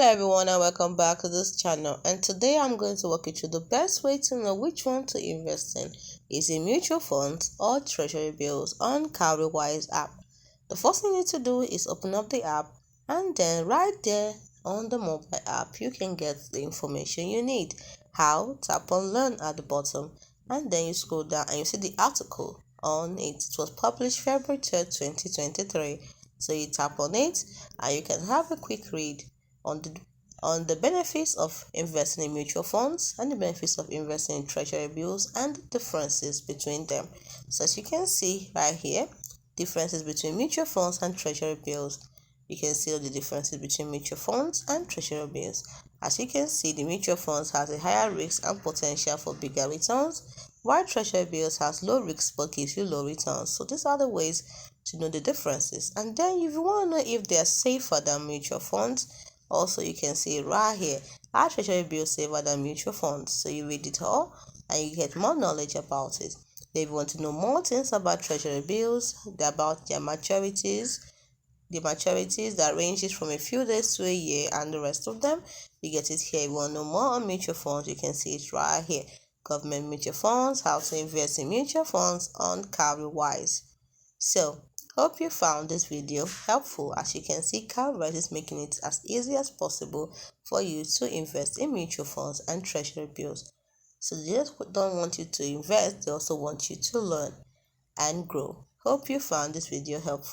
Hello everyone and welcome back to this channel, and today I'm going to walk you through the best way to know which one to invest in. Is it mutual funds or treasury bills on Cowrywise app? The first thing you need to do is open up the app, and then right there on the mobile app you can get the information you need. How? Tap on learn at the bottom, and then you scroll down and you see the article on it. It was published February 3rd, 2023. So you tap on it and you can have a quick read on the benefits of investing in mutual funds and the benefits of investing in treasury bills and the differences between them. So as you can see right here, differences between mutual funds and treasury bills. You can see all the differences between mutual funds and treasury bills. As you can see, the mutual funds has a higher risk and potential for bigger returns, while treasury bills has low risk but gives you low returns. So these are the ways to know the differences. And then if you want to know if they are safer than mutual funds, also you can see right here, are treasury bills safer than mutual funds? So you read it all and you get more knowledge about it. If you want to know more things about treasury bills, about their maturities, the maturities that ranges from a few days to a year and the rest of them, you get it here. If you want to know more on mutual funds, you can see it right here. Government mutual funds, how to invest in mutual funds on Cowrywise. So hope you found this video helpful. As you can see, Cowrywise is making it as easy as possible for you to invest in mutual funds and treasury bills. So they just don't want you to invest, they also want you to learn and grow. Hope you found this video helpful.